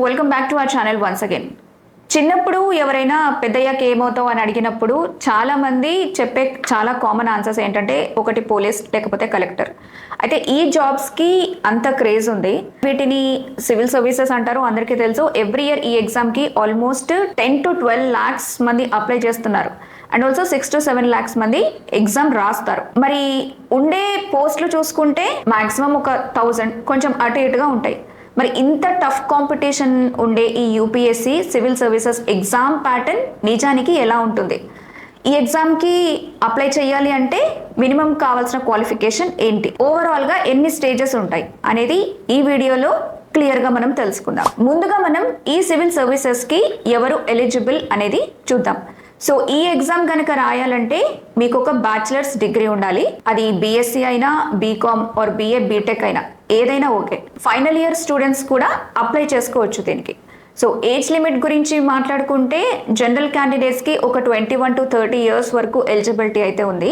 Welcome back to our channel once again. చిన్నప్పుడు ఎవరైనా పెద్దయ్యాక ఏమవుతావు అని అడిగినప్పుడు చాలా మంది చెప్పే చాలా కామన్ ఆన్సర్స్ ఏంటంటే ఒకటి పోలీస్ లేకపోతే కలెక్టర్. అయితే ఈ జాబ్స్కి అంత క్రేజ్ ఉంది. వీటిని సివిల్ సర్వీసెస్ అంటారు, అందరికీ తెలుసు. ఎవ్రీ ఇయర్ ఈ ఎగ్జామ్కి ఆల్మోస్ట్ 10 to 12 lakhs మంది అప్లై చేస్తున్నారు అండ్ ఆల్సో 6 to 7 lakhs మంది ఎగ్జామ్ రాస్తారు. మరి ఉండే పోస్టులు చూసుకుంటే మాక్సిమం ఒక 1000, కొంచెం అటు ఇటుగా ఉంటాయి. మరి ఇంత టఫ్ కాంపిటీషన్ ఉండే ఈ UPSC civil services exam pattern నిజానికి ఎలా ఉంటుంది? ఈ ఎగ్జామ్కి అప్లై చేయాలి అంటే మినిమం కావాల్సిన క్వాలిఫికేషన్ ఏంటి, ఓవరాల్గా ఎన్ని స్టేజెస్ ఉంటాయి అనేది ఈ వీడియోలో క్లియర్గా మనం తెలుసుకుందాం. ముందుగా మనం ఈ సివిల్ సర్వీసెస్కి ఎవరు ఎలిజిబుల్ అనేది చూద్దాం. సో ఈ ఎగ్జామ్ కనుక రాయాలంటే మీకు ఒక బ్యాచిలర్స్ డిగ్రీ ఉండాలి. అది బీఎస్సీ అయినా, బీకామ్ ఆర్ బీఏ, బీటెక్ అయినా ఏదైనా ఓకే. ఫైనల్ ఇయర్ స్టూడెంట్స్ కూడా అప్లై చేసుకోవచ్చు దీనికి. సో ఏజ్ లిమిట్ గురించి మాట్లాడుకుంటే జనరల్ క్యాండిడేట్స్కి ఒక 21 to 30 years వరకు ఎలిజిబిలిటీ అయితే ఉంది.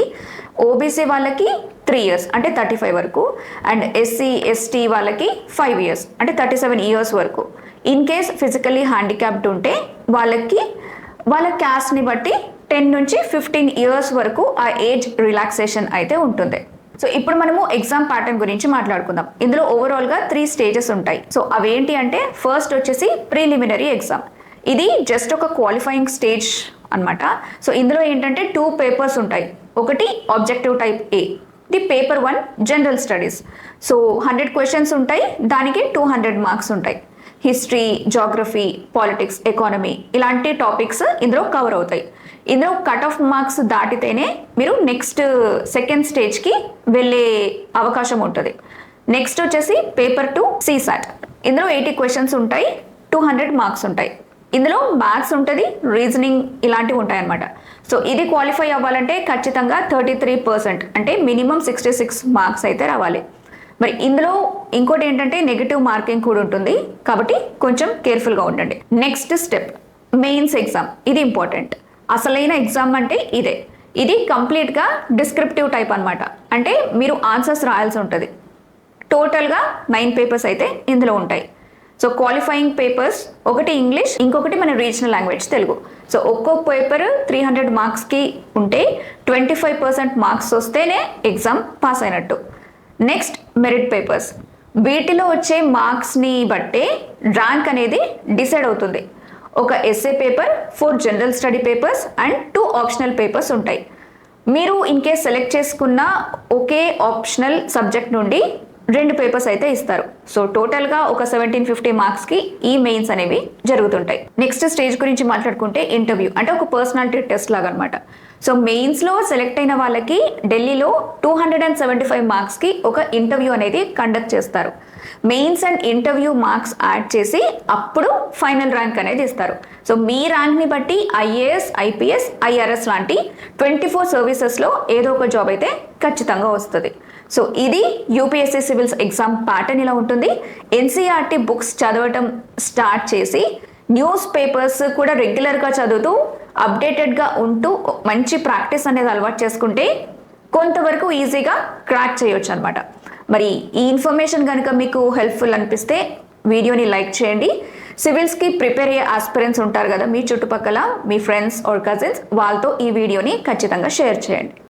ఓబీసీ వాళ్ళకి 3 years అంటే 35 వరకు, అండ్ ఎస్సీ ఎస్టీ వాళ్ళకి 5 years అంటే 37 years వరకు. ఇన్ కేస్ ఫిజికల్లీ హ్యాండిక్యాప్డ్ ఉంటే వాళ్ళ క్యాస్ట్ని బట్టి 10 నుంచి 15 years వరకు ఆ ఏజ్ రిలాక్సేషన్ అయితే ఉంటుంది. సో ఇప్పుడు మనము ఎగ్జామ్ ప్యాటర్న్ గురించి మాట్లాడుకుందాం. ఇందులో ఓవరాల్గా 3 stages ఉంటాయి. సో అవేంటి అంటే ఫస్ట్ వచ్చేసి ప్రిలిమినరీ ఎగ్జామ్. ఇది జస్ట్ ఒక క్వాలిఫైయింగ్ స్టేజ్ అనమాట. సో ఇందులో ఏంటంటే 2 papers ఉంటాయి. ఒకటి objective type A, the paper 1 general studies. So 100 questions ఉంటాయి, దానికి 200 marks ఉంటాయి. హిస్టరీ, జాగ్రఫీ, పాలిటిక్స్, ఎకానమీ ఇలాంటి టాపిక్స్ ఇందులో కవర్ అవుతాయి. ఇందులో కట్ ఆఫ్ మార్క్స్ దాటితేనే మీరు నెక్స్ట్ సెకండ్ స్టేజ్కి వెళ్ళే అవకాశం ఉంటుంది. నెక్స్ట్ వచ్చేసి పేపర్ 2 CSAT. ఇందులో 80 questions ఉంటాయి, 200 marks ఉంటాయి. ఇందులో మ్యాథ్స్ ఉంటుంది, రీజనింగ్ ఇలాంటివి ఉంటాయి అన్నమాట. సో ఇది క్వాలిఫై అవ్వాలంటే ఖచ్చితంగా 33% అంటే మినిమం 66 marks అయితే రావాలి. మరి ఇందులో ఇంకోటి ఏంటంటే నెగిటివ్ మార్కింగ్ కూడా ఉంటుంది, కాబట్టి కొంచెం కేర్ఫుల్గా ఉండండి. Next step mains exam. ఇది ఇంపార్టెంట్. అసలైన ఎగ్జామ్ అంటే ఇదే. ఇది కంప్లీట్గా డిస్క్రిప్టివ్ టైప్ అనమాట. అంటే మీరు ఆన్సర్స్ రాయాల్సి ఉంటుంది. టోటల్గా 9 papers అయితే ఇందులో ఉంటాయి. సో క్వాలిఫైయింగ్ పేపర్స్ ఒకటి ఇంగ్లీష్, ఇంకొకటి మన రీజనల్ లాంగ్వేజ్ తెలుగు. సో ఒక్కో పేపర్ 300 marksకి ఉంటే 25% మార్క్స్ వస్తేనే ఎగ్జామ్ పాస్ అయినట్టు. Next merit papers. వీటిలో వచ్చే మార్క్స్ని బట్టే ర్యాంక్ అనేది డిసైడ్ అవుతుంది. ఒక essay paper, 4 general study papers and 2 optional papers ఉంటాయి. మీరు ఇన్ కేస్ సెలెక్ట్ చేసుకున్న ఒకే ఆప్షనల్ సబ్జెక్ట్ నుండి 2 పేపర్స్ అయితే ఇస్తారు. సో టోటల్గా ఒక 1750 మార్క్స్కి ఈ మెయిన్స్ అనేవి జరుగుతుంటాయి. నెక్స్ట్ స్టేజ్ గురించి మాట్లాడుకుంటే ఇంటర్వ్యూ, అంటే ఒక పర్సనాలిటీ టెస్ట్ లాగా అనమాట. సో మెయిన్స్లో సెలెక్ట్ అయిన వాళ్ళకి ఢిల్లీలో 275 మార్క్స్కి ఒక ఇంటర్వ్యూ అనేది కండక్ట్ చేస్తారు. Mains and interview marks add చేసి అప్పుడు ఫైనల్ ర్యాంక్ అనేది ఇస్తారు. సో మీ ర్యాంక్ని బట్టి ఐఏఎస్, ఐపీఎస్, ఐఆర్ఎస్ లాంటి 24 సర్వీసెస్లో ఏదో ఒక జాబ్ అయితే ఖచ్చితంగా వస్తుంది. సో ఇది యూపీఎస్సీ సివిల్స్ ఎగ్జామ్ ప్యాటర్న్ ఇలా ఉంటుంది. ఎన్సీఆర్టీ బుక్స్ చదవటం స్టార్ట్ చేసి న్యూస్ పేపర్స్ కూడా రెగ్యులర్గా చదువుతూ అప్డేటెడ్గా ఉంటూ మంచి ప్రాక్టీస్ అనేది అలవాటు చేసుకుంటే కొంతవరకు ఈజీగా క్రాక్ చేయొచ్చు అనమాట. మరి ఈ ఇన్ఫర్మేషన్ కనుక మీకు హెల్ప్ఫుల్ అనిపిస్తే వీడియోని లైక్ చేయండి. సివిల్స్కి ప్రిపేర్ అయ్యే ఆస్పిరెంట్స్ ఉంటారు కదా మీ చుట్టుపక్కల, మీ ఫ్రెండ్స్ ఆర్ కజిన్స్, వాళ్ళతో ఈ వీడియోని ఖచ్చితంగా షేర్ చేయండి.